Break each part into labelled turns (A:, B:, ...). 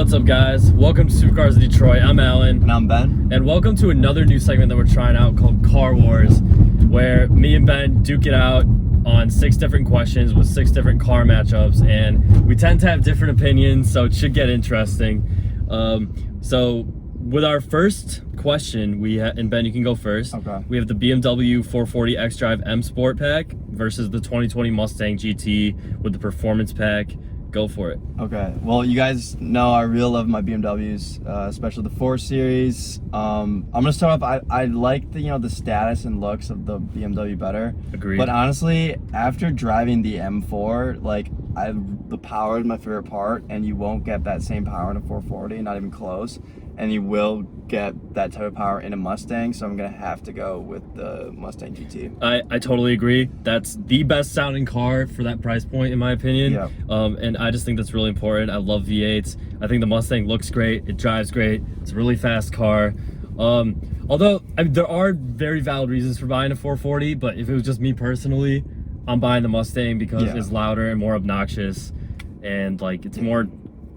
A: What's up, guys? Welcome to Supercars Detroit. I'm Alan.
B: And I'm Ben.
A: And welcome to another new segment that we're trying out called Car Wars, where me and Ben duke it out on 6 different questions with 6 different car matchups, and we tend to have different opinions, so it should get interesting. So with our first question, and Ben, you can go first.
B: Okay.
A: We have the BMW 440 xDrive M Sport Pack versus the 2020 Mustang GT with the Performance Pack. Go for it.
B: Okay. Well, you guys know I really love my BMWs, especially the 4 Series. I'm gonna start off. I like the status and looks of the BMW better.
A: Agreed.
B: But honestly, after driving the M4, the power is my favorite part, and you won't get that same power in a 440, not even close. And you will get that type of power in a Mustang, so I'm gonna have to go with the Mustang GT.
A: I totally agree. That's the best sounding car for that price point, in my opinion.
B: Yeah.
A: And I just think that's really important. I love V8s. I think the Mustang looks great. It drives great. It's a really fast car. Although there are very valid reasons for buying a 440, but if it was just me personally, I'm buying the Mustang because it's louder and more obnoxious, and it's more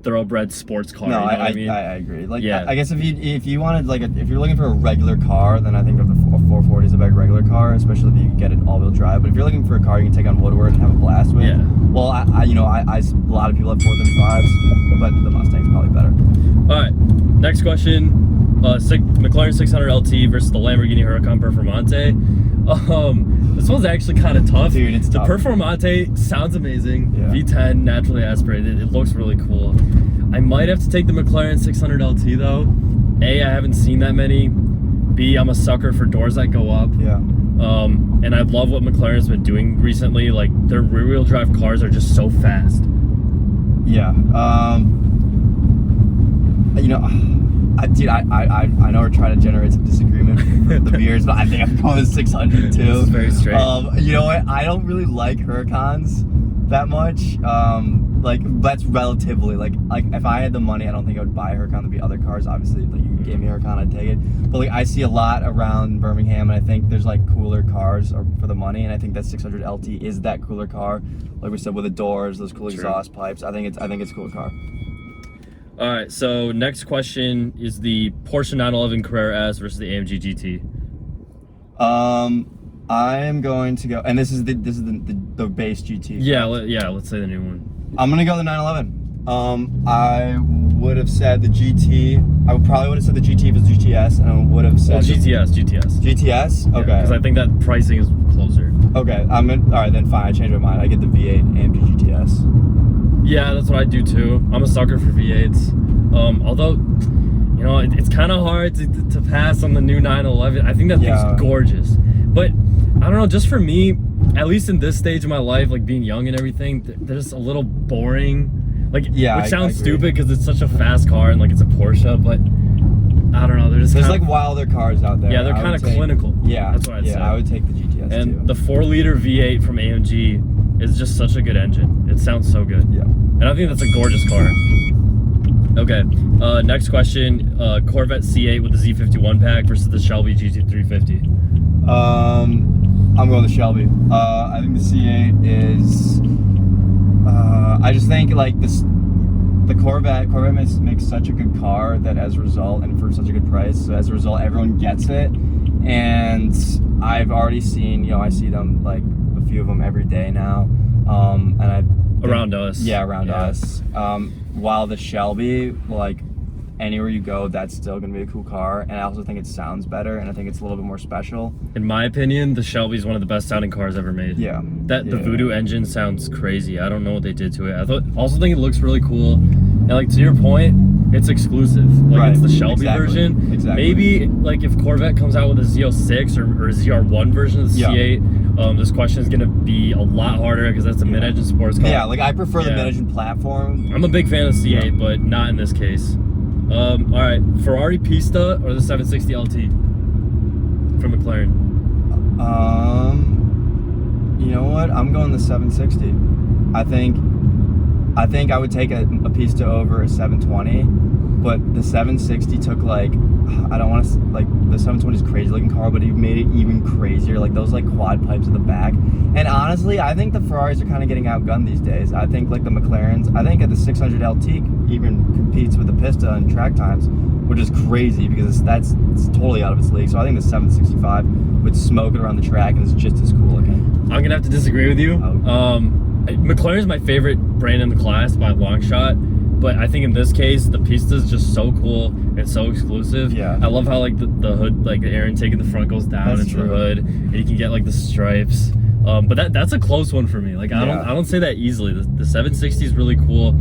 A: thoroughbred sports car.
B: No,
A: you know what I mean?
B: I agree. I guess if you wanted if you're looking for a regular car, then I think the 440 is a very regular car, especially if you can get it all-wheel drive. But if you're looking for a car you can take on Woodward and have a blast with, well, a lot of people have 435s, but the Mustang's probably better.
A: All right, next question: McLaren 600 LT versus the Lamborghini Huracan Performante. This one's actually kind of tough.
B: Dude, it's tough.
A: The Performante sounds amazing.
B: Yeah.
A: V10, naturally aspirated. It looks really cool. I might have to take the McLaren 600 LT though. A, I haven't seen that many. B, I'm a sucker for doors that go up.
B: Yeah.
A: And I love what McLaren's been doing recently. Like, their rear-wheel drive cars are just so fast.
B: Yeah. I know we're trying to generate some disagreement with the beers, but I think I'm going with 600 too.
A: This is very straight.
B: You know what? I don't really like Huracans that much. That's relatively like if I had the money, I don't think I would buy a Huracan. There'd be other cars, obviously. You gave me a Huracan, I'd take it. But I see a lot around Birmingham, and I think there's cooler cars for the money, and I think that 600 LT is that cooler car. Like we said, with the doors, those cool exhaust pipes. I think it's a cooler car.
A: All right, so next question is the Porsche 911 Carrera S versus the AMG GT.
B: I am going to go, and this is the base GT.
A: Yeah, let's say the new one.
B: I'm gonna go the 911. I would have said the GT. I probably would have said the GT if it's GTS, and I would have said
A: GTS.
B: GTS. Okay.
A: Because I think that pricing is closer.
B: Okay. All right, then fine. I changed my mind. I get the V8 AMG GTS.
A: Yeah, that's what I do too. I'm a sucker for V8s. Although, it's kind of hard to pass on the new 911. I think that thing's gorgeous. But I don't know, just for me, at least in this stage of my life, being young and everything, they're just a little boring. Which sounds stupid because it's such a fast car and it's a Porsche, but I don't know. There's
B: wilder cars out there.
A: Yeah, they're kind of clinical.
B: Yeah,
A: that's what I'd say.
B: Yeah, I would take the GTS
A: and
B: too.
A: The 4-liter V8 from AMG is just such a good engine. It sounds so good.
B: Yeah.
A: And I think that's a gorgeous car. Okay, next question, Corvette C8 with the Z51 pack versus the Shelby GT 350.
B: I'm going with the Shelby. I think the C8 is, I just think the Corvette makes such a good car that as a result, and for such a good price, so as a result, everyone gets it. And I've already seen, I see them, a few of them every day now.
A: Around us.
B: Yeah, around us. While the Shelby, anywhere you go, that's still gonna be a cool car, and I also think it sounds better, and I think it's a little bit more special.
A: In my opinion, the Shelby is one of the best sounding cars ever made.
B: Yeah.
A: The Voodoo engine sounds crazy. I don't know what they did to it. Also think it looks really cool. And to your point, it's exclusive. It's the Shelby version.
B: Exactly.
A: Maybe if Corvette comes out with a Z06 or a ZR1 version of the C8, this question is gonna be a lot harder because that's a mid-engine sports car.
B: Yeah, I prefer the mid-engine platform.
A: I'm a big fan of C8, but not in this case. All right, Ferrari Pista or the 760 LT from McLaren?
B: You know what? I'm going the 760. I think I would take a Pista over a 720, but the 760 took like, I don't want to, like, the 720 is a crazy looking car, but he made it even crazier, like those like quad pipes at the back. And honestly, I think the Ferraris are kind of getting outgunned these days. I think like the McLarens, I think at the 600 LT even competes with the Pista in track times, which is crazy because it's totally out of its league. So I think the 765 would smoke it around the track and it's just as cool looking.
A: I'm gonna have to disagree with you. McLaren's my favorite brand in the class by a long shot, but I think in this case the Pista is just so cool and so exclusive.
B: Yeah,
A: I love how like the hood, like the air intake in the front goes down into the hood, and you can get like the stripes. But that's a close one for me. Like I don't say that easily. The 760 is really cool.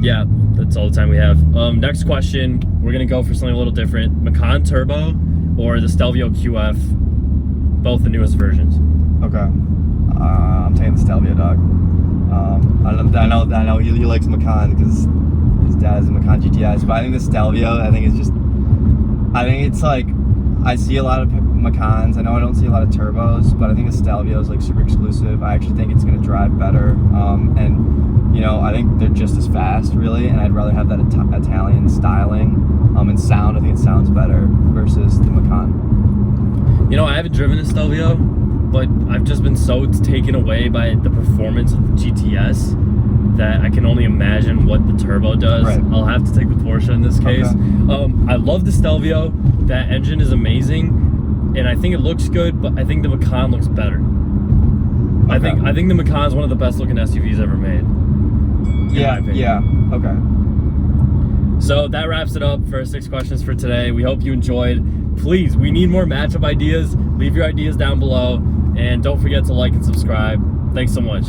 A: Yeah, that's all the time we have. Next question, we're gonna go for something a little different. Macan Turbo or the Stelvio QF, both the newest versions.
B: Okay. I'm taking the Stelvio, dog. I know he likes Macan because his dad is a Macan GTS, but I think the Stelvio, I think it's like, I see a lot of Macans. I know I don't see a lot of turbos, but I think the Stelvio is like super exclusive. I actually think it's going to drive better, and you know, I think they're just as fast, really. And I'd rather have that Italian styling and sound. I think it sounds better versus the Macan.
A: You know, I haven't driven a Stelvio, but I've just been so taken away by the performance of the GTS that I can only imagine what the turbo does.
B: Right.
A: I'll have to take the Porsche in this case. Okay. I love the Stelvio. That engine is amazing, and I think it looks good, but I think the Macan looks better. Okay. I think the Macan is one of the best looking SUVs ever made.
B: Yeah. Okay.
A: So that wraps it up for our 6 questions for today. We hope you enjoyed. Please, we need more matchup ideas. Leave your ideas down below, and don't forget to like and subscribe. Thanks so much.